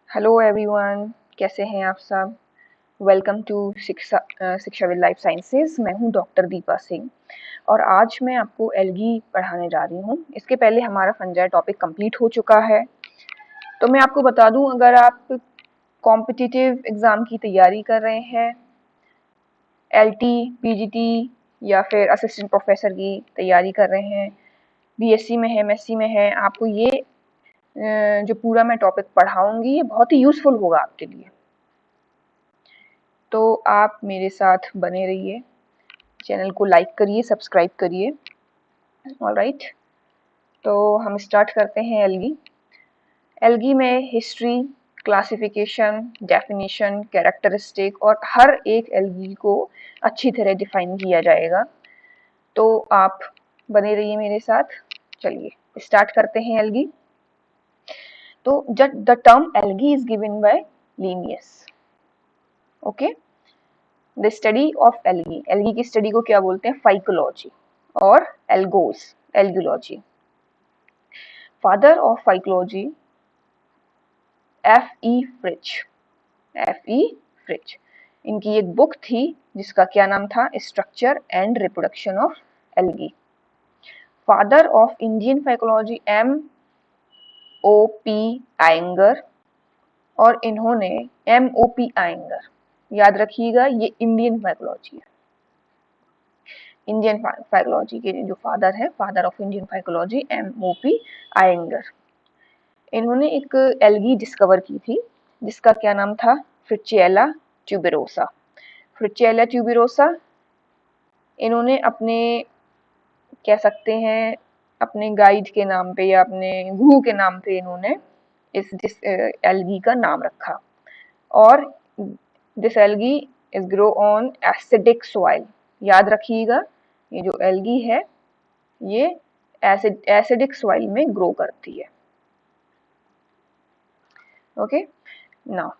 Hello everyone, कैसे हैं आप सब। वेलकम टू शिक्षा विद लाइफ साइंसेज। मैं हूं डॉक्टर दीपा सिंह और आज मैं आपको एल्गी पढ़ाने जा रही हूं। इसके पहले हमारा फंजाई टॉपिक कंप्लीट हो चुका है। तो मैं आपको बता दूं, अगर आप कॉम्पिटिटिव एग्ज़ाम की तैयारी कर रहे हैं, एलटी, पीजीटी या फिर असिस्टेंट प्रोफेसर की तैयारी कर रहे हैं, बीएससी में है, एमएससी में है, आपको ये जो पूरा मैं टॉपिक पढ़ाऊंगी ये बहुत ही यूज़फुल होगा आपके लिए। तो आप मेरे साथ बने रहिए, चैनल को लाइक करिए, सब्सक्राइब करिए। ऑलराइट, तो हम स्टार्ट करते हैं एल्गी। एल्गी में हिस्ट्री, क्लासिफिकेशन, डेफिनेशन, कैरेक्टरिस्टिक और हर एक एल्गी को अच्छी तरह डिफाइन किया जाएगा। तो आप बने रहिए मेरे साथ। चलिए स्टार्ट करते हैं एल्गी। तो the term algae is given by Linnaeus. Okay, the study of algae, algae की स्टडी को क्या बोलते हैं? फाइकोलॉजी और एल्गोस, algology. Father of phycology F.E. Fritsch, F.E. Fritsch. इनकी एक बुक थी जिसका क्या नाम था? Structure and reproduction of algae. Father of Indian phycology M.O.P. Iyengar, और इन्होंने M.O.P. आयंगर, याद रखिएगा ये इंडियन फाइकोलॉजी है। इंडियन फाइकोलॉजी के जो फादर है, father of Indian phycology M.O.P. Iyengar. इन्होंने एक एल्गी डिस्कवर की थी जिसका क्या नाम था? फ्रिचेला ट्यूबेरोसा। फ्रिचेला ट्यूबेरोसा इन्होंने अपने, कह सकते हैं अपने गाइड के नाम पे या अपने गुरु के नाम पे इन्होंने इस एल्गी का नाम रखा। और this algae is grow on acidic soil. याद रखिएगा ये जो एल्गी है ये एसिडिक सॉइल में ग्रो करती है। ओके, नाउ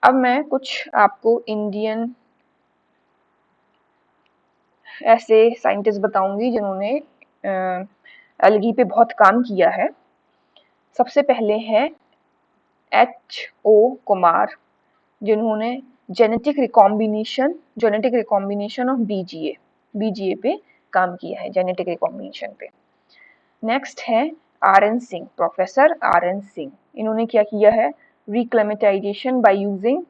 अब मैं कुछ आपको इंडियन ऐसे साइंटिस्ट बताऊंगी जिन्होंने एल्गी पे बहुत काम किया है। सबसे पहले हैं H.O. कुमार, जिन्होंने जेनेटिक रिकॉम्बिनेशन ऑफ बीजीए पे काम किया है, जेनेटिक रिकॉम्बिनेशन पे। नेक्स्ट है R.N. Singh, professor R.N. Singh. इन्होंने क्या किया है? Reclamatization by using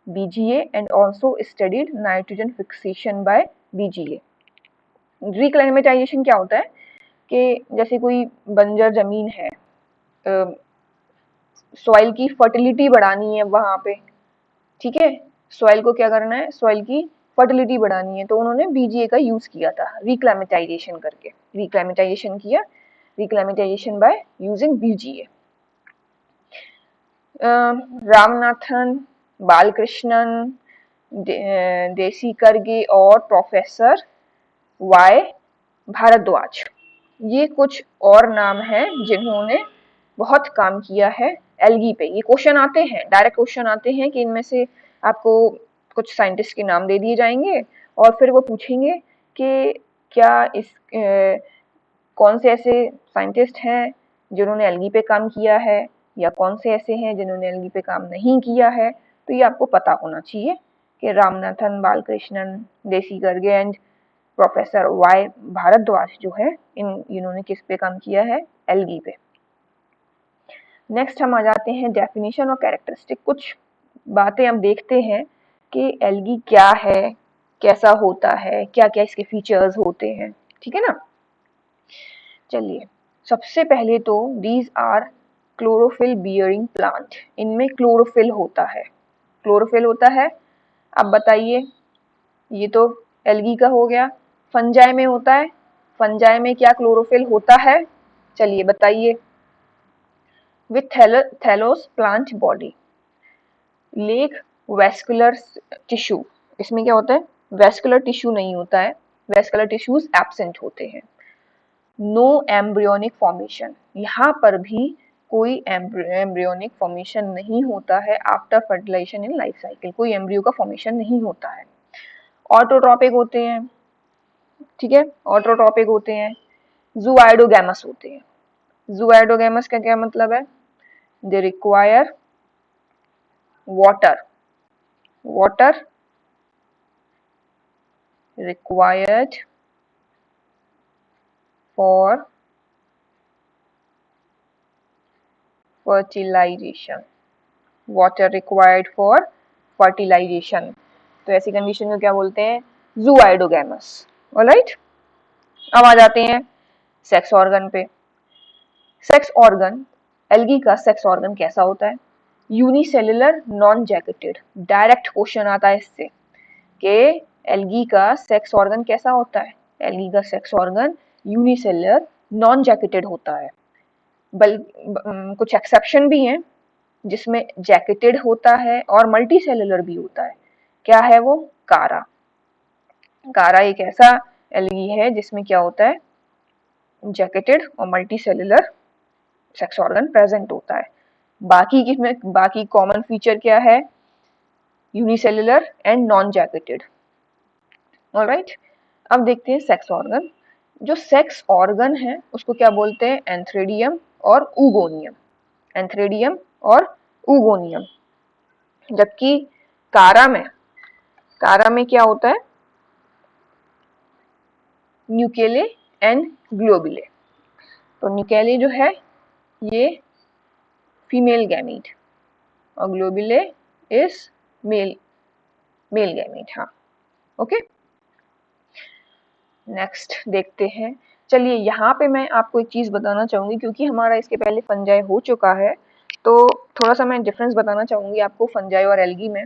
BGA and also studied nitrogen fixation by BGA। Reclamatization क्या होता है कि जैसे कोई बंजर जमीन है, सॉइल की फर्टिलिटी बढ़ानी है वहां पे, ठीक है, सॉइल को क्या करना है? सॉइल की फर्टिलिटी बढ़ानी है, तो उन्होंने बीजीए का यूज किया था रिक्लेमेटाइजेशन करके। रिक्लेमेटाइजेशन किया, reclamatization by using BGA. Ramanathan, Balakrishnan, Desikachary और प्रोफेसर वाई भारद्वाज, ये कुछ और नाम हैं जिन्होंने बहुत काम किया है एल्गी पे। ये क्वेश्चन आते हैं, डायरेक्ट क्वेश्चन आते हैं कि इनमें से आपको कुछ साइंटिस्ट के नाम दे दिए जाएंगे और फिर वो पूछेंगे कि क्या कौन से ऐसे साइंटिस्ट हैं जिन्होंने एल्गी पे काम किया है या कौन से ऐसे हैं जिन्होंने एल्गी पे काम नहीं किया है। तो ये आपको पता होना चाहिए कि रामनाथन, बालकृष्णन, देसी Garge and professor Y Bhardwaj जो है इन्होंने किस पे काम किया है? एल्गी पे। नेक्स्ट हम आ जाते हैं डेफिनेशन और कैरेक्टरिस्टिक। कुछ बातें हम देखते हैं कि एल्गी क्या है, कैसा होता है, क्या क्या इसके फीचर्स होते हैं, ठीक है ना। चलिए सबसे पहले तो these are chlorophyll bearing plant, इनमें क्लोरोफिल होता है, क्लोरोफिल होता है। अब बताइए, ये तो एल्गी का हो गया। फंजाई में होता है, फंजाई में क्या क्लोरोफिल होता है? चलिए बताइए। With thallus plant body, lack vascular tissue, इसमें क्या होता है? वेस्कुलर टिश्यू नहीं होता है, वेस्कुलर टिश्यूज एब्सेंट होते हैं। नो एम्ब्रियोनिक फॉर्मेशन, यहाँ पर भी कोई एम्ब्रियोनिक फॉर्मेशन नहीं होता है after fertilisation in life cycle, कोई एम्ब्रियो का फॉर्मेशन नहीं होता है। ऑटोट्रॉपिक होते हैं, ठीक है, ऑटोट्रॉपिक होते हैं। ज़ूआइडोगैमस होते हैं। ज़ूआइडोगैमस का क्या मतलब है? They require water, water required for fertilization, water required for fertilization। तो ऐसी कंडीशन को क्या बोलते हैं? ज़ूआइडोगैमस। ऑलराइट, अब आ जाते हैं सेक्स ऑर्गन पे। सेक्स ऑर्गन, एल्गी का सेक्स ऑर्गन कैसा होता है? Unicellular non jacketed. Direct question आता है इससे कि एल्गी का सेक्स ऑर्गन कैसा होता है? एल्गी का sex organ unicellular non jacketed होता है। कुछ एक्सेप्शन भी हैं जिसमें जैकेटेड होता है और मल्टी सेलुलर भी होता है। क्या है वो? कारा। कारा एक ऐसा एल्गी है जिसमें क्या होता है? जैकेटेड और multi cellular sex organ present होता है। बाकी कॉमन फीचर क्या है? Unicellular and non jacketed. Alright, अब देखते हैं सेक्स ऑर्गन। जो सेक्स ऑर्गन है उसको क्या बोलते हैं? एंथ्रेडियम और ऊगोनियम। एंथ्रेडियम और ऊगोनियम। जबकि कारा में क्या होता है? न्यूकेले एंड ग्लोबुले। तो न्यूकेले जो है ये फीमेल गैमीट और ग्लोबुले इज मेल गैमीट। हाँ, ओके। नेक्स्ट देखते हैं। चलिए यहाँ पे मैं आपको एक चीज बताना चाहूंगी, क्योंकि हमारा इसके पहले फंजाई हो चुका है तो थोड़ा सा मैं डिफरेंस बताना चाहूंगी आपको फंजाई और एल्गी में।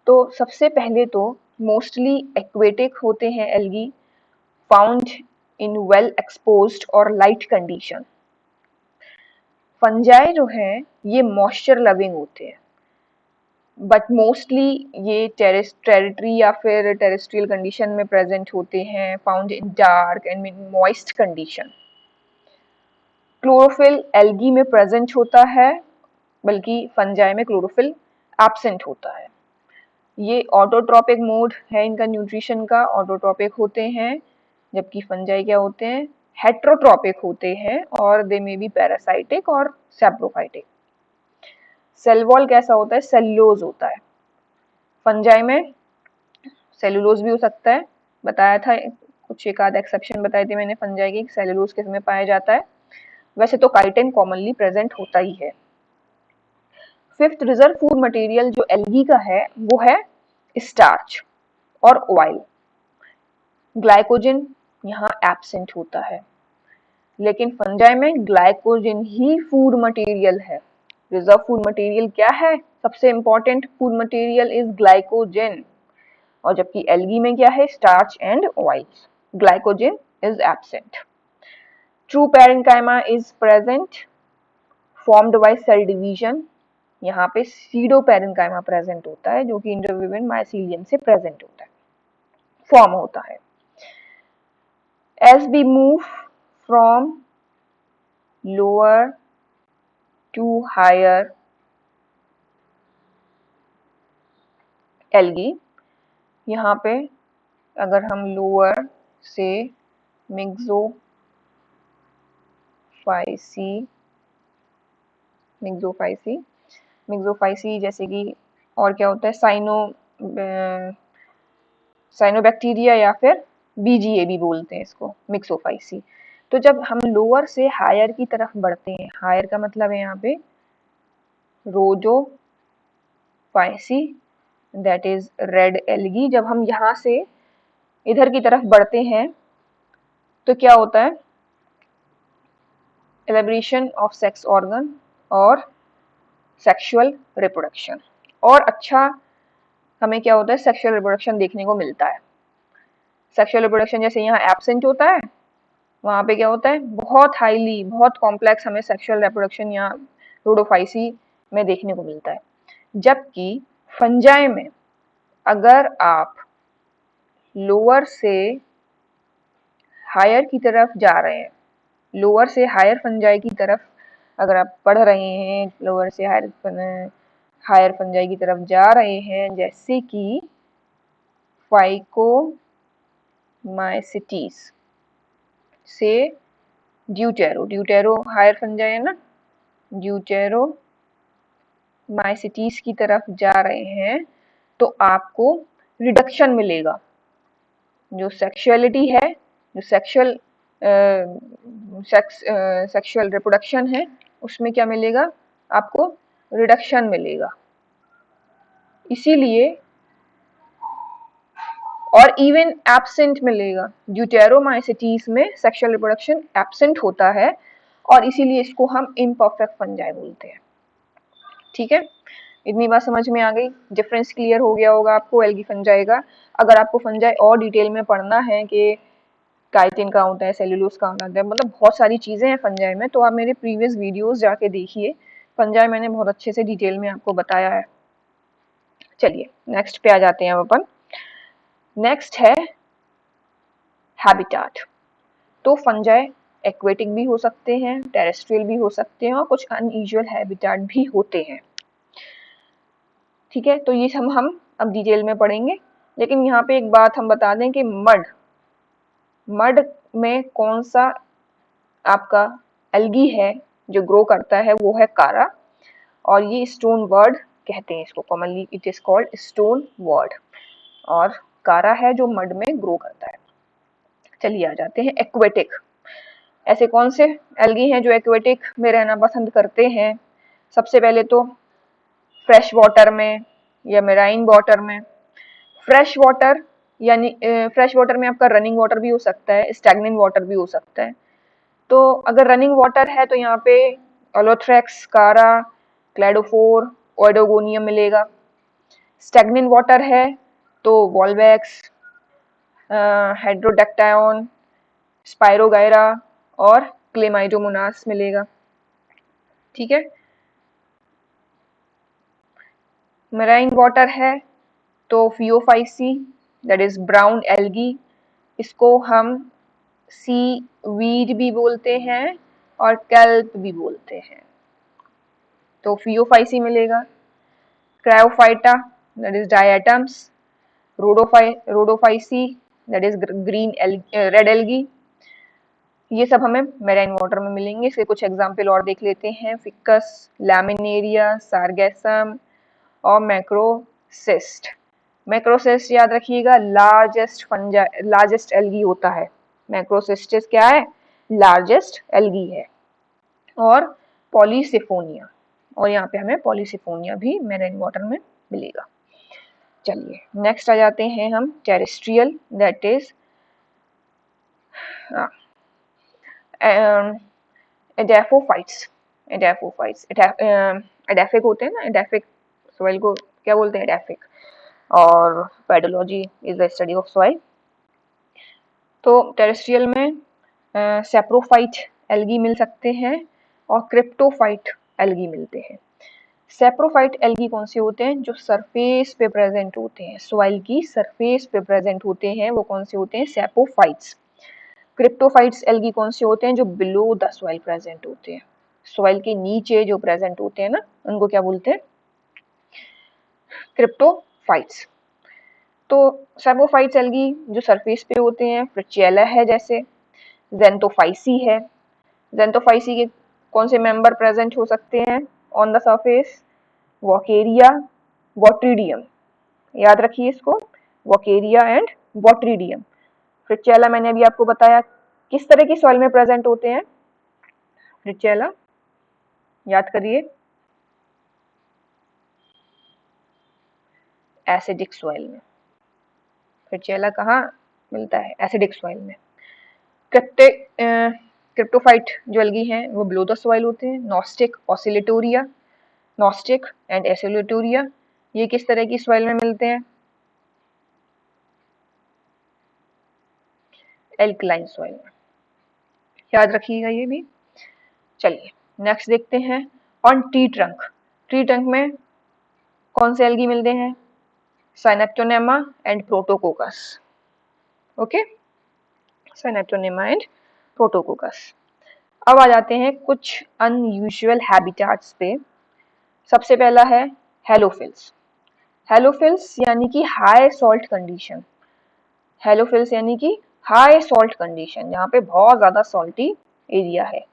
तो सबसे पहले तो मोस्टली एक्वेटिक होते हैं algae, found in well exposed और लाइट कंडीशन। फंजाई जो है ये मॉइस्चर लविंग होते हैं, बट मोस्टली ये टेरिटरी या फिर टेरेस्ट्रियल कंडीशन में प्रेजेंट होते हैं, found in dark and moist condition. Chlorophyll algae में प्रेजेंट होता है, बल्कि फंजाई में क्लोरोफिल एब्सेंट होता है। ये ऑटोट्रॉपिक मोड है इनका न्यूट्रिशन का, ऑटोट्रॉपिक होते हैं, जबकि फंजाई क्या होते हैं? हेट्रोट्रॉपिक होते हैं और दे में बी पैरासाइटिक और सैप्रोफाइटिक। सेल वॉल कैसा होता है? सेल्यूलोज होता है। फंजाई में सेलुलोज भी हो सकता है, बताया था, कुछ एक आध एक्सेप्शन बताई थी मैंने फंजाई की, सेलुलोज किस में पाया जाता है। वैसे तो काइटिन कॉमनली प्रेजेंट होता ही है। फिफ्थ रिजर्व फूड मटेरियल जो एल्गी का है वो है स्टार्च और ऑयल। ग्लाइकोजन यहाँ एब्सेंट होता है, लेकिन फंजाई में ग्लाइकोजन ही फूड मटेरियल है। रिजर्व फूड मटेरियल क्या है? सबसे important food material is glycogen, और जबकि एल्गी में क्या है? Starch and oils. Glycogen is absent. True parenchyma is present, formed by cell division. यहाँ पे सीडो पैरेन्काइमा प्रेजेंट होता है जो कि इंटरविवियन माइसीलियम से प्रेजेंट होता है, फॉर्म होता है। As we move from lower to higher algae, यहाँ पे अगर हम लोअर से मिक्सोफाइसी जैसे कि, और क्या होता है? साइनोबैक्टीरिया या फिर बीजीए भी बोलते हैं इसको, मिक्सोफाइसी। तो जब हम लोअर से हायर की तरफ बढ़ते हैं, हायर का मतलब है यहाँ पे रोजोफाइसी, दैट इज रेड एल्गी। जब हम यहाँ से इधर की तरफ बढ़ते हैं तो क्या होता है? एलिब्रेशन ऑफ सेक्स ऑर्गन और सेक्सुअल रिप्रोडक्शन। और अच्छा हमें क्या होता है? सेक्सुअल रिप्रोडक्शन देखने को मिलता है। सेक्सुअल रिप्रोडक्शन जैसे यहाँ एब्सेंट होता है, वहाँ पे क्या होता है? बहुत हाईली, बहुत कॉम्प्लेक्स हमें सेक्सुअल रिप्रोडक्शन यहाँ रोडोफाइसी में देखने को मिलता है। जबकि फंजाई में अगर आप लोअर से हायर की तरफ जा रहे हैं, लोअर से हायर फंजाई की तरफ अगर आप पढ़ रहे हैं, लोअर से हायर फंजाई की तरफ जा रहे हैं, जैसे कि फाइकोमाइसिटीज से ड्यूटेरो हायर फंजाई है ना, ड्यूटेरो माइसिटीज की तरफ जा रहे हैं तो आपको रिडक्शन मिलेगा। जो सेक्सुअलिटी है, जो सेक्सुअल रिप्रोडक्शन है, उसमें क्या मिलेगा आपको? रिडक्शन मिलेगा। इसीलिए और इवन एब्सेंट मिलेगा। ड्यूटेरोमाइसिटीज में सेक्सुअल रिप्रोडक्शन एब्सेंट होता है और इसीलिए इसको हम इम्परफेक्ट फंजाई बोलते हैं। ठीक है, इतनी बात समझ में आ गई, डिफरेंस क्लियर हो गया होगा आपको एल्गी फंजाई का। अगर आपको फंजाई और डिटेल में पढ़ना है कि काइटिन कहाँ होता है, सेल्यूलोज कहाँ होता है, मतलब बहुत सारी चीजें हैं फंजाई में, तो आप मेरे प्रीवियस वीडियोस जाके देखिए। फंजाई मैंने बहुत अच्छे से डिटेल में आपको बताया है। चलिए नेक्स्ट पे आ जाते हैं अपन। नेक्स्ट है हैबिटाट। तो फंजाई एक्वेटिक भी हो सकते हैं, टेरेस्ट्रियल भी हो सकते हैं और कुछ अनयूजुअल हैबिटाट भी होते हैं। ठीक है, तो ये हम अब डिटेल में पढ़ेंगे। लेकिन यहाँ पे एक बात हम बता दें कि मड में कौन सा आपका एल्गी है जो ग्रो करता है, वो है कारा। और ये स्टोन वर्ड कहते हैं इसको, commonly it is called stone word. और कारा है जो मड में ग्रो करता है। चलिए आ जाते हैं एक्वेटिक। ऐसे कौन से एल्गी हैं जो एक्वेटिक में रहना पसंद करते हैं? सबसे पहले तो फ्रेश वाटर में या मेराइन वाटर में। फ्रेश वाटर यानी फ्रेश वाटर में आपका रनिंग वाटर भी हो सकता है, स्टैग्नेंट वाटर भी हो सकता है। तो अगर रनिंग वाटर है तो यहाँ पे अलोथ्रेक्स, कारा, क्लैडोफोर, ओइडोगोनियम मिलेगा। स्टैग्नेंट वाटर है तो वॉल्वैक्स, हाइड्रोडैक्टायन, स्पाइरोगायरा और क्लेमाइडोमोनास मिलेगा। ठीक है, मेराइन वाटर है तो Phaeophyceae, that is brown algae. इसको हम सी वीड भी बोलते हैं और कैल्प भी बोलते हैं। तो फियोफाइसी मिलेगा। Chrysophyta, that is diatoms. Rhodophyceae, that is green red algae. ये सब हमें मेराइन वाटर में मिलेंगे। इसके कुछ एग्जाम्पल और देख लेते हैं। फिकस, लैमिनेरिया, सार्गेसम और मैक्रोसिस्ट। मैक्रोसिस्ट याद रखिएगा, लार्जेस्ट एल्गी होता है। मैक्रोसिस्टिस क्या है? लार्जेस्ट एल्गी है। और पॉलीसिफोनिया, और यहाँ पे हमें पॉलीसिफोनिया भी मेराइन वाटर में मिलेगा। चलिए नेक्स्ट आ जाते हैं हम टेरेस्ट्रियल, दैट इज एडेफोफाइट्स। एडेफिक होते हैं ना, एडेफिक सॉइल को क्या बोलते हैं? एडेफिक। और pedology is the study of soil. तो टेरेस्ट्रियल में सेप्रोफाइट एल्गी मिल सकते हैं और क्रिप्टोफाइट एल्गी मिलते हैं। सेप्रोफाइट एल्गी कौन से होते हैं? जो सरफेस पे प्रेजेंट होते हैं, सॉइल की सरफेस पे प्रेजेंट होते हैं, वो कौन से होते हैं? सेप्रोफाइट्स। क्रिप्टोफाइट्स एल्गी कौन से होते हैं? जो बिलो द सॉइल प्रेजेंट होते हैं, सॉइल के नीचे जो प्रेजेंट होते हैं ना, उनको क्या बोलते हैं? क्रिप्टोफाइट्स। तो सेप्रोफाइट्स एल्गी जो सरफेस पे होते हैं, फ्रिचेला है जैसे, ज़ेंथोफाइसी है। ज़ेंथोफाइसी के कौन से मेंबर प्रेजेंट हो सकते हैं ऑन द सरफेस? वोकेरिया, बॉट्रिडियम। याद रखिए इसको, वोकेरिया एंड बॉट्रिडियम। फ्रिचेला मैंने अभी आपको बताया किस तरह की सॉइल में प्रेजेंट होते हैं। फ्रिचेला याद करिए, एसिडिक सॉइल में। फ्रिचेला कहाँ मिलता है? एसिडिक सॉइल में। क्रिप्टोफाइट जो एल्गी हैं वो बिलो द सॉइल होते हैं। नॉस्टिक, ऑसिलेटोरिया, नॉस्टिक एंड एसिलेटोरिया, ये किस तरह की सॉइल में मिलते हैं? एल्कलाइन सॉइल में। याद रखिएगा ये भी। चलिए नेक्स्ट देखते हैं on tree trunk. Tree trunk में कौन से एल्गी मिलते हैं? Synaptonema and Protococcus. Okay, Synaptonema and Protococcus. अब आ जाते हैं कुछ अनयूजुअल हैबिटाट्स पे। सबसे पहला है हेलोफिल्स। हेलोफिल्स यानी कि हाई सॉल्ट कंडीशन। हेलोफिल्स यानी कि हाई सॉल्ट कंडीशन, यहाँ पे बहुत ज्यादा सॉल्टी एरिया है।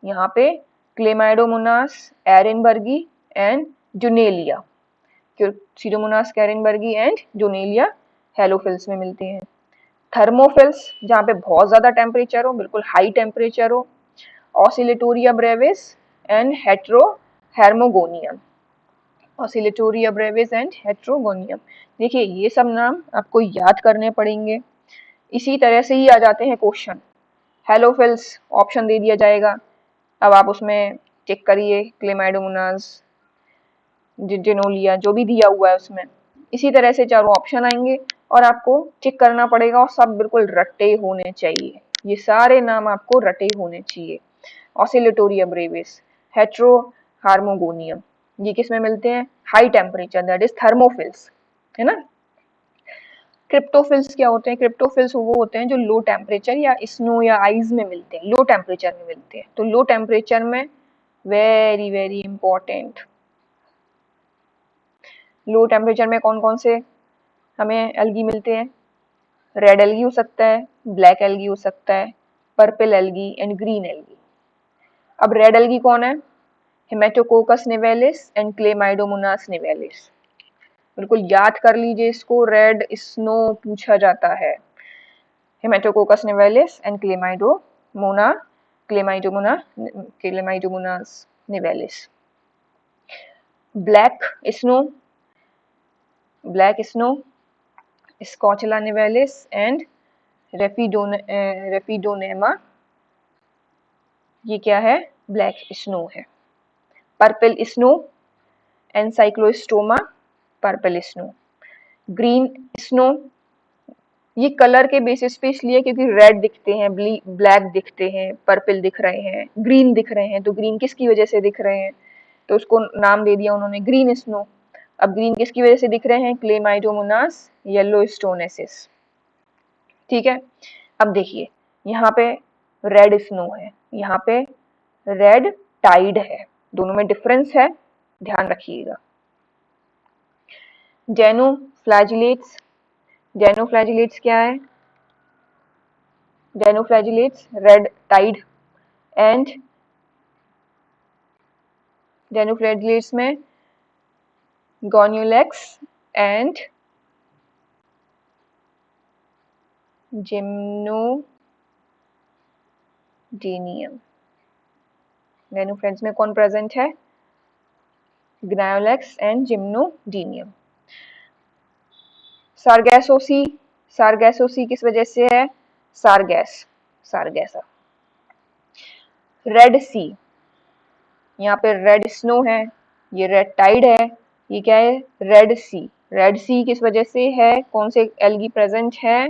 यहाँ पे क्लेमाइडोमोनास, एरेनबर्गी एंड जुनेलिया, सीडोमोनास कैरिनबर्गी एंड जुनेलिया हेलोफिल्स में मिलते हैं। थर्मोफिल्स, जहाँ पे बहुत ज्यादा टेम्परेचर हो, बिल्कुल हाई टेम्परेचर हो, Oscillatoria brevis and Heterohormogonium, Oscillatoria brevis and Heterogonium. देखिए ये सब नाम आपको याद करने पड़ेंगे। इसी तरह से ही आ जाते हैं क्वेश्चन। हेलोफिल्स ऑप्शन दे दिया जाएगा, अब आप उसमें चेक करिए, क्लेमाइडोमोनास, जिनोलिया, जो भी दिया हुआ है उसमें इसी तरह से चारों ऑप्शन आएंगे और आपको चेक करना पड़ेगा, और सब बिल्कुल रटे होने चाहिए। ये सारे नाम आपको रटे होने चाहिए। ऑसिलेटोरिया ब्रेविस, हेट्रो हार्मोगोनियम, ये किस में मिलते हैं? High temperature, that is thermophilus, है ना। क्रिप्टोफिल्स क्या होते हैं? क्रिप्टोफिल्स वो होते हैं जो लो टेम्परेचर या स्नो या आइस में मिलते हैं, लो टेम्परेचर में मिलते हैं। तो लो टेम्परेचर में very very important, low temperature में कौन कौन से हमें एल्गी मिलते हैं? रेड एल्गी हो सकता है, ब्लैक एल्गी हो सकता है, purple algae and green algae. अब रेड एल्गी कौन है? Haematococcus nivalis and Chlamydomonas निवेलिस। बिल्कुल याद कर लीजिए इसको, रेड स्नो पूछा जाता है। Haematococcus nivalis and Chlamydomonas nivalis. Black snow Scotiella nivalis and Raphidonema, ये क्या है? ब्लैक स्नो है। Purple snow Ancyclostoma purple snow. Green snow, ये कलर के बेसिस पे इसलिए क्योंकि रेड दिखते हैं, ब्लैक दिखते हैं, पर्पल दिख रहे हैं, ग्रीन दिख रहे हैं, तो ग्रीन किसकी वजह से दिख रहे हैं? तो उसको नाम दे दिया उन्होंने ग्रीन स्नो। अब ग्रीन किसकी वजह से दिख रहे हैं? क्लेमाइडोमोनास येलोस्टोनेसिस। ठीक है, अब देखिए यहाँ पे रेड स्नो है, यहाँ पे रेड टाइड है, दोनों में डिफरेंस है, ध्यान रखिएगा। जेनोफ्लैजिलेट्स, जेनोफ्लैजिलेट्स क्या है? जेनोफ्लैजिलेट्स रेड टाइड एंड जेनोफ्लैजिलेट्स में गोन्यूलेक्स एंड जिम्नोडेनियम। जेनोफ्लैजिलेट्स में कौन प्रेजेंट है? ग्नायोलेक्स एंड जिम्नोडेनियम। सारगैसोसी, सारगैसोसी किस वजह से है? सारगैसा। रेड सी, यहाँ पे रेड स्नो है, ये रेड टाइड है, ये क्या है? रेड सी। रेड सी किस वजह से है? कौन से एल्गी प्रेजेंट है?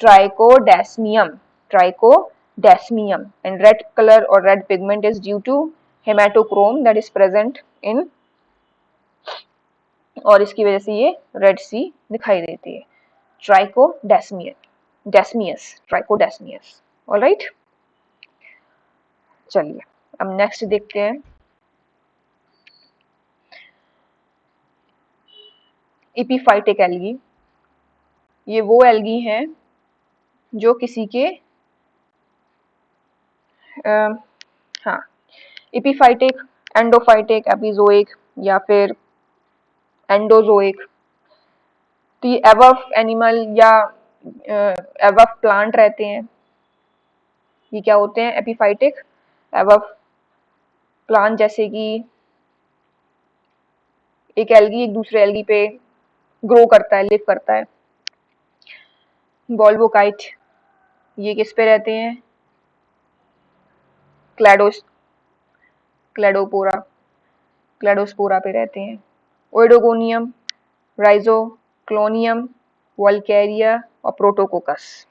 Trichodesmium, Trichodesmium. And red colour और red pigment is due to haematochrome that is present in, और इसकी वजह से ये रेड सी दिखाई देती है। ट्राइकोडेस्मियस। ऑलराइट, चलिए अब नेक्स्ट देखते हैं। एपीफाइटिक एल्गी, ये वो एल्गी हैं जो किसी के हाँ, एपीफाइटिक, एंडोफाइटिक, एपिजोइक या फिर एंडोजोइक। तो ये एबव एनिमल या एबव प्लांट रहते हैं, ये क्या होते हैं? एपीफाइटिक एबव प्लांट, जैसे कि एक एल्गी एक दूसरे एल्गी पे ग्रो करता है, लिव करता है। बॉल्बोकाइट, ये किस पे रहते हैं? क्लैडोस्पोरा पे रहते हैं। ओइडोगोनियम, राइजोक्लोनियम, वॉल्केरिया और प्रोटोकोकस।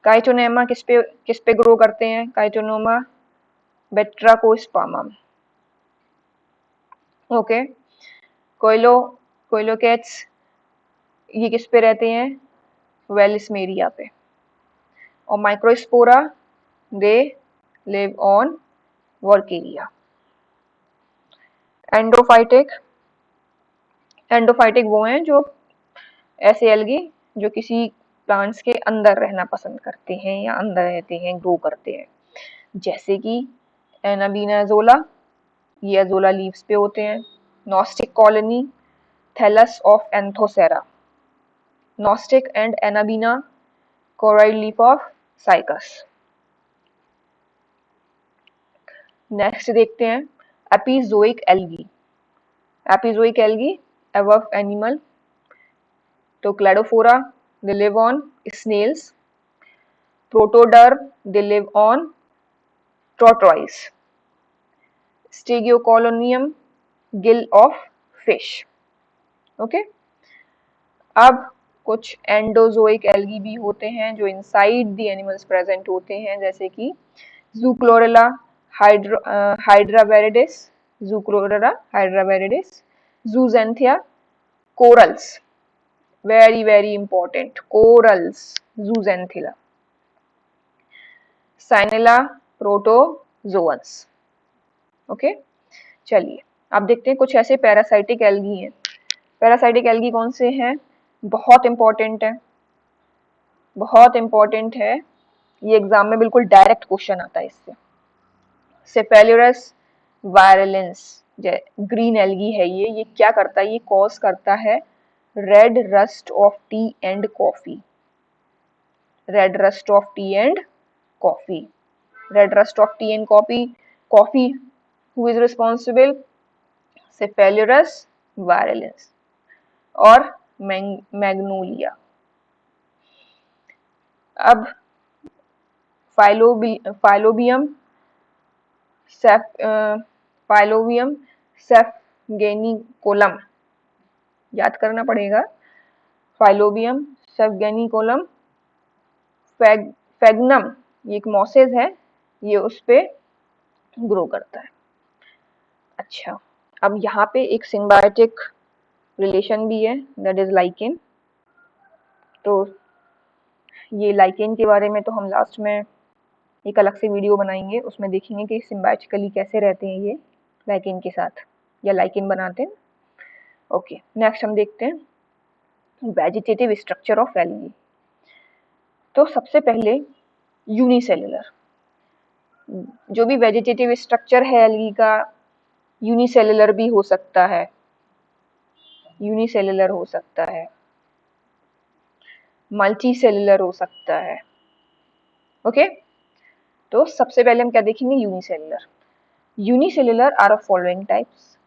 काइटोनेमा किस पे ग्रो करते हैं? काइटोनोमा बेट्राकोस्पार्मम। ओके, कोइलोकेट्स, ये किस पे रहते हैं? वेलिस्मेरिया पे। और माइक्रोस्पोरा, दे लिव ऑन वर्केरिया। एंडोफाइटिक, एंडोफाइटिक वो हैं जो ऐसे एल्गी जो किसी प्लांट्स के अंदर रहना पसंद करते हैं या अंदर रहते हैं, ग्रो करते हैं, जैसे कि एनाबीनाजोला, ये अजोला लीव्स पे होते हैं। Gnostic colony, thallus of Anthocera. Gnostic and Anabina, choroid leaf of Cycas. Next देखते हैं epizoic algae. Epizoic algae above animal, तो Cladophora they live on snails, Protoderma they live on tortoise, Stigeoclonium gill of fish. Okay, अब कुछ endozoic algae भी होते हैं जो inside the animals present होते हैं, जैसे कि Zoochlorella hydra viridis, Zoochlorella hydra viridis, Zooxanthella, corals, very very important, corals, Zooxanthella, Cyanella protozoans. Okay, चलिए अब देखते हैं कुछ ऐसे पैरासाइटिक एल्गी हैं. पैरासाइटिक एल्गी कौन से हैं? बहुत इंपॉर्टेंट है, बहुत इंपॉर्टेंट है, ये एग्जाम में बिल्कुल डायरेक्ट क्वेश्चन आता है इससे. सेफेलुरस वायरलेंस ग्रीन एल्गी है ये क्या करता है? ये कॉज करता है red rust of tea and coffee. Red rust of tea and coffee. Red rust of tea and coffee who is responsible? Cephaleuros virescens और मैग्नोलिया. अब फाइलोबियम सेफगेनिकोलम, याद करना पड़ेगा. फाइलोबियम सेफगेनिकोलम, फेगनम, ये एक मॉसेज है, ये उस पे ग्रो करता है. अच्छा, अब यहाँ पे एक सिम्बायोटिक रिलेशन भी है, दैट इज लाइकेन. तो ये लाइकेन के बारे में तो हम लास्ट में एक अलग से वीडियो बनाएंगे, उसमें देखेंगे कि सिम्बायोटिकली कैसे रहते हैं ये लाइकेन के साथ, या लाइकेन बनाते हैं. ओके, नेक्स्ट हम देखते हैं वेजिटेटिव स्ट्रक्चर ऑफ एल्गी. तो सबसे पहले यूनिसेलुलर, जो भी वेजिटेटिव स्ट्रक्चर है एल्गी का, यूनिसेलुलर भी हो सकता है, यूनिसेलुलर हो सकता है, मल्टीसेलुलर हो सकता है. ओके, तो सबसे पहले हम क्या देखेंगे? Unicellular. Unicellular are of following types.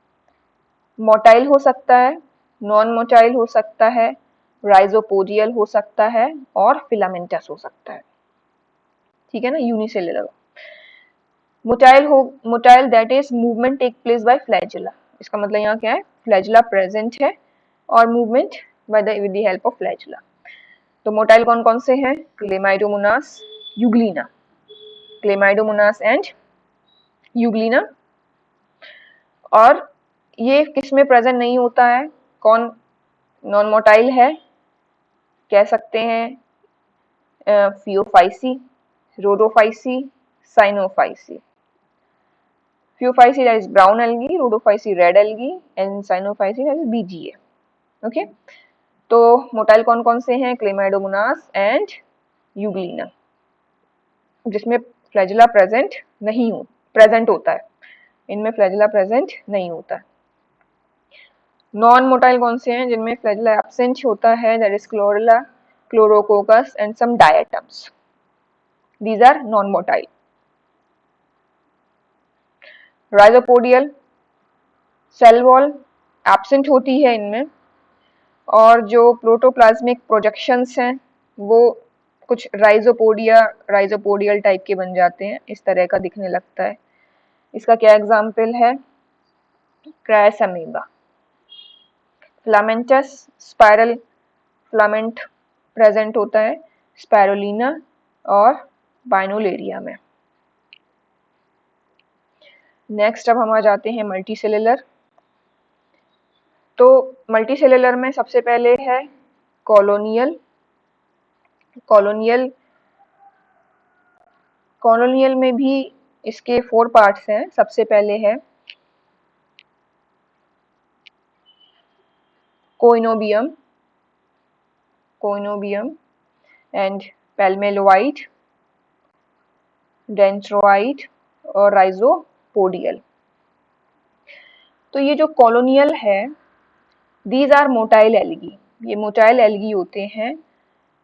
Motile हो सकता है, नॉन मोटाइल हो सकता है, राइजोपोडियल हो सकता है और फिलामेंटस हो सकता है. ठीक है ना. Unicellular. Motile that is movement take place by flagella. इसका मतलब यहाँ क्या है? फ्लैजुला प्रेजेंट है और movement by the with the help of flagella. तो मोटाइल कौन कौन से हैं? Chlamydomonas, Euglena, Chlamydomonas and Euglena. और ये किस में प्रेजेंट नहीं होता है? कौन नॉन मोटाइल है? कह सकते हैं Phaeophyceae, Rhodophyceae, Cyanophyceae. Phaeophyceae that is brown algae, Rhodophyceae red algae and Cyanophyceae that is BGA. Okay, तो मोटाइल कौन कौन से हैं? क्लेमाइडोमोनास एंड यूग्लिना, जिसमें फ्लैजुला प्रेजेंट होता है, इनमें फ्लैजुला प्रेजेंट नहीं होता है. नॉन मोटाइल कौन से हैं? जिनमें फ्लैजुला एब्सेंट होता है, that is Chlorella, Chlorococcus and some diatoms. These are non motile. Rhizopodial, cell wall absent होती है इनमें, और जो प्रोटोप्लाज्मिक प्रोजेक्शंस हैं वो कुछ राइजोपोडियल टाइप के बन जाते हैं, इस तरह का दिखने लगता है. इसका क्या एग्जाम्पल है? क्रायसमीबा. फिलामेंटस, स्पाइरल फिलामेंट प्रेजेंट होता है स्पाइरोलिना और बाइनोलेरिया में. नेक्स्ट अब हम आ जाते हैं मल्टीसेलुलर. तो मल्टीसेलुलर में सबसे पहले है कॉलोनियल. कॉलोनियल में भी इसके 4 पार्ट्स हैं. सबसे पहले है कोइनोबियम एंड पैल्मेलोइड, डेंट्रोइड और राइजोपोडियल. तो तो ये जो कॉलोनियल है, दीज आर मोटाइल एल्गी, ये मोटाइल एल्गी होते हैं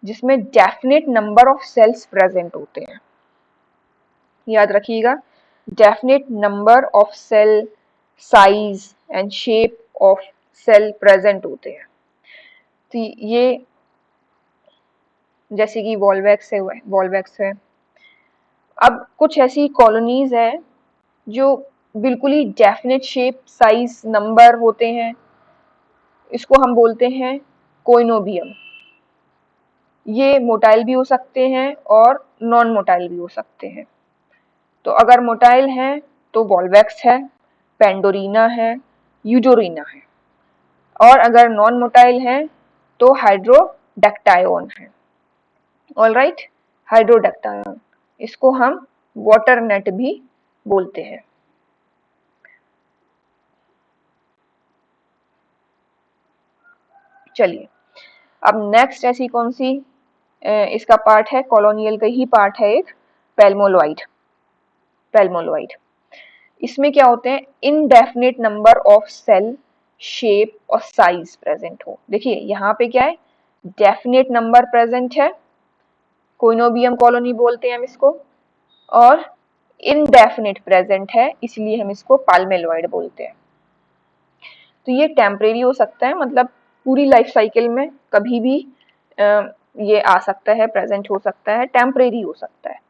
जिसमें definite number of cells present होते हैं। याद रखिएगा, definite number of cell, size and shape of cell present होते हैं। तो ये जैसे कि वॉल्वैक्स है। अब कुछ ऐसी कॉलोनीज है जो बिल्कुल ही डेफिनेट शेप, साइज, नंबर होते हैं, इसको हम बोलते हैं कोइनोबियम। ये मोटाइल भी हो सकते हैं और नॉन मोटाइल भी हो सकते हैं। तो अगर मोटाइल है तो वॉल्वैक्स है, पेंडोरिना है, यूडोरिना है, और अगर नॉन मोटाइल है तो हाइड्रोडैक्टायोन है। ऑलराइट, हाइड्रोडैक्टायोन, इसको हम वाटर नेट भी बोलते हैं। चलिए, अब नेक्स्ट ऐसी कौन सी इसका पार्ट है, कॉलोनियल का ही पार्ट है एक, पैल्मोलॉइड। पैल्मोलॉइड, इसमें क्या होते हैं, indefinite number of cell, shape और साइज प्रेजेंट हो। देखिए यहाँ पे क्या है, डेफिनेट नंबर प्रेजेंट है, कोइनोबियम कॉलोनी बोलते हैं हम इसको, और इनडेफिनेट प्रेजेंट है, इसलिए हम इसको पाल्मेलॉइड बोलते हैं। तो ये टेम्परेरी हो सकता है, मतलब पूरी लाइफ साइकिल में कभी भी ये आ सकता है, प्रेजेंट हो सकता है, टेम्परेरी हो सकता है,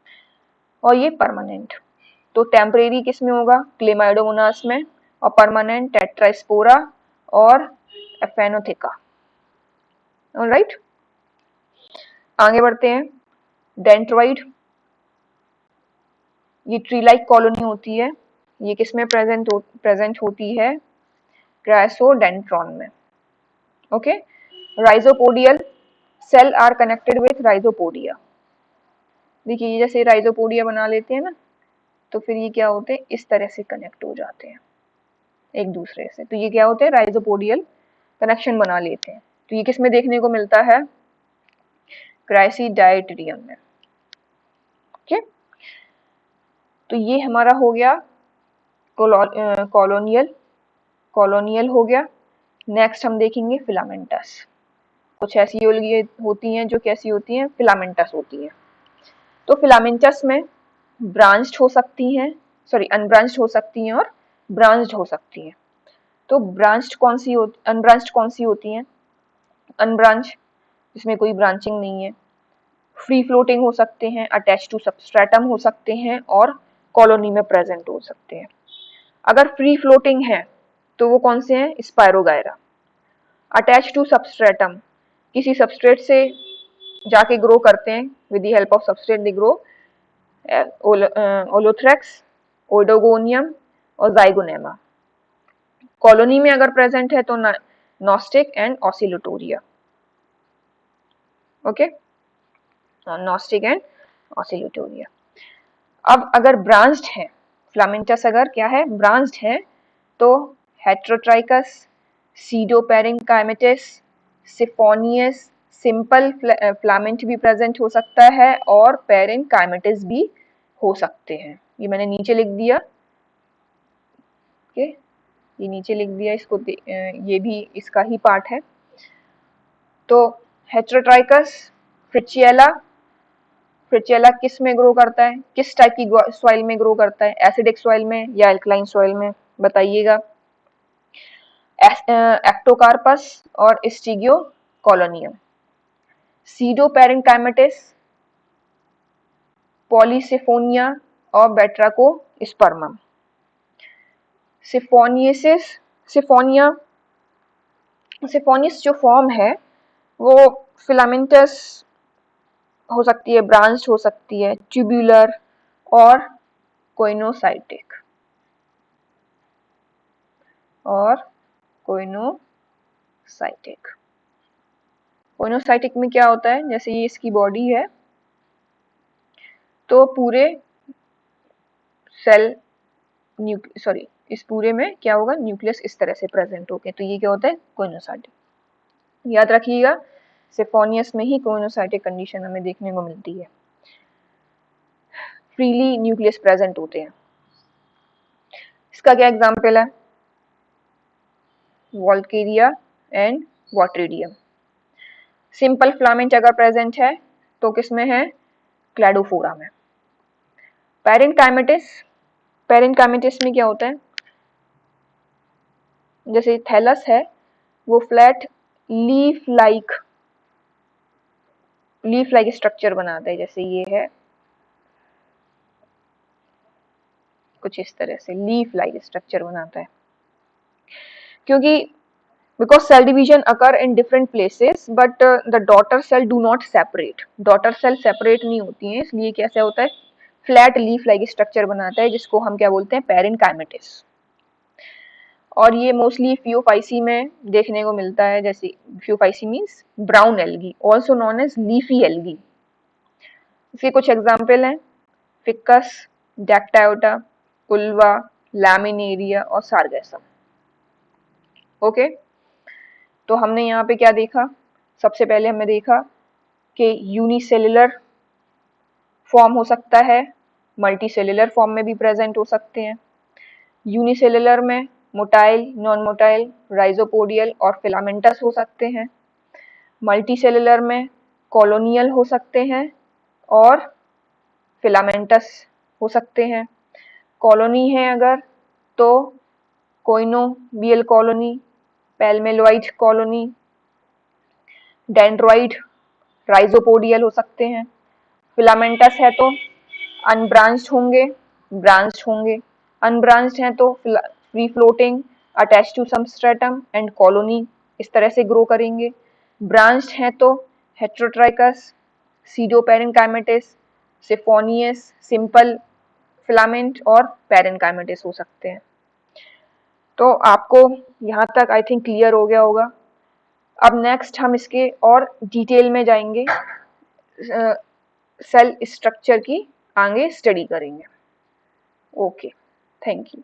और ये परमानेंट। तो टेम्परेरी किस में होगा, क्लेमाइडोमोनास में, और परमानेंट टेट्रास्पोरा और एफेनोथिका। ऑलराइट, आगे बढ़ते हैं। डेंट्रॉइड, ये ट्री लाइक कॉलोनी होती है, ये किस में प्रेजेंट होती है, क्राइसोडेंड्रॉन में। Okay, rhizopodial, cell are connected with rhizopodia. देखिए ये जैसे राइजोपोडिया बना लेते हैं ना, तो फिर ये क्या होते हैं, इस तरह से कनेक्ट हो जाते हैं एक दूसरे से। तो ये क्या होते हैं, राइजोपोडियल कनेक्शन बना लेते हैं। तो ये किस में देखने को मिलता है, क्राइसिडाइटिडियम में। ओके, तो ये हमारा हो गया कॉलोनियल, कॉलोनियल हो गया। नेक्स्ट हम देखेंगे फिलामेंटस। कुछ ऐसी एल्गी होती हैं जो कैसी होती हैं, फिलामेंटस होती हैं। तो फिलामेंटस में ब्रांच्ड हो सकती हैं, सॉरी अनब्रांच्ड हो सकती हैं और ब्रांच्ड हो सकती हैं। तो अनब्रांच्ड कौन सी होती हैं, अनब्रांच जिसमें कोई ब्रांचिंग नहीं है, फ्री फ्लोटिंग हो सकते हैं, अटैच टू सबस्ट्रेटम हो सकते हैं, और कॉलोनी में प्रेजेंट हो सकते हैं। अगर फ्री फ्लोटिंग है तो वो कौन से हैं, स्पायरोगायरा। अटैच टू सबस्ट्रेटम, किसी सबस्ट्रेट से जाके ग्रो करते हैं, with the help of substrate they grow, Ulothrix, Oedogonium और जाइगोनेमा। कॉलोनी में अगर प्रेजेंट है तो Nostoc and Oscillatoria. Okay, Nostoc and Oscillatoria. अब अगर ब्रांच्ड है, फिलामेंटस अगर क्या है, ब्रांच्ड है, तो हेट्रोट्राइकस, सीडोपेरेंकाइमेटिस, सिफोनियस, सिंपल फिलामेंट भी प्रेजेंट हो सकता है, और पेरेंकाइमेटिस भी हो सकते हैं। ये मैंने नीचे लिख दिया। ओके, ये नीचे लिख दिया, इसको ये भी इसका ही पार्ट है। तो हेट्रोट्राइकस, फ्रिचिएला, फ्रिचिएला किस में ग्रो करता है, किस टाइप की सॉइल में ग्रो करता है, एसिडिक सॉइल में या एल्कलाइन सॉइल में, बताइएगा। एक्टोकार्पस और स्टिगियो कॉलोनियम। सीडोपेरेंकाइमेटिस, पॉलीसिफोनिया और बेट्राकोस्पर्मम। सिफोनियसिस, सिफोनिया, सिफोनियस जो फॉर्म है वो फिलामेंटस हो सकती है, ब्रांच हो सकती है, ट्यूबुलर और कोइनोसाइटिक, और कोइनोसाइटिक। कोइनोसाइटिक में क्या होता है, जैसे ये इसकी बॉडी है, तो पूरे सेल सॉरी इस पूरे में क्या होगा, न्यूक्लियस इस तरह से प्रेजेंट होके, तो ये क्या होता है, कोइनोसाइटिक। याद रखिएगा, सिफोनियस में ही कोइनोसाइटिक कंडीशन हमें देखने को मिलती है, फ्रीली न्यूक्लियस प्रेजेंट होते हैं। इसका क्या एग्जाम्पल है, वॉल्केरिया एंड वॉटरीडियम। सिंपल फिलामेंट अगर प्रेजेंट है तो किसमें है? क्लैडोफोरा में। पैरेनकाइमेटिस, पैरेनकाइमेटिस में क्या होता है? जैसे थैलस है वो फ्लैट लीफ लाइक स्ट्रक्चर बनाता है, जैसे ये है कुछ इस तरह से लीफ लाइक स्ट्रक्चर बनाता है, क्योंकि because cell division occur in different places but the daughter cell do not separate, daughter cell separate नहीं होती हैं, इसलिए कैसे होता है? फ्लैट लीफ लाइक स्ट्रक्चर बनाता है, जिसको हम क्या बोलते हैं? पैरेनकाइमेटिस। और ये मोस्टली फियोफाइसी में देखने को मिलता है, जैसे Phaeophyceae means brown algae, also known as leafy algae. इसके कुछ एग्जाम्पल हैं फिकस, डैक्टायोटा, उल्वा, लैमिनेरिया और सार्गेसम। ओके, तो हमने यहाँ पे क्या देखा? सबसे पहले हमने देखा कि यूनिसेलुलर फॉर्म हो सकता है, मल्टीसेलुलर फॉर्म में भी प्रेजेंट हो सकते हैं। यूनिसेलुलर में मोटाइल, नॉन मोटाइल, राइजोपोडियल और फिलामेंटस हो सकते हैं। मल्टीसेलुलर में कॉलोनियल हो सकते हैं और फिलामेंटस हो सकते हैं। कॉलोनी है अगर तो कोइनोबियल कॉलोनी, पैल्मेलोइड कॉलोनी, डेंड्रॉइड, राइजोपोडियल हो सकते हैं। फिलामेंटस है तो अनब्रांच्ड होंगे, ब्रांच्ड होंगे। अनब्रांच्ड हैं तो free floating, attach to some stratum and colony इस तरह से ग्रो करेंगे। ब्रांच्ड हैं तो heterotrichous, pseudoparenchymatous, siphonous, simple filament और पेरेनकाइमेटिस हो सकते हैं। तो आपको यहाँ तक आई थिंक क्लियर हो गया होगा। अब नेक्स्ट हम इसके और डिटेल में जाएंगे, सेल स्ट्रक्चर की आगे स्टडी करेंगे। Okay, thank you.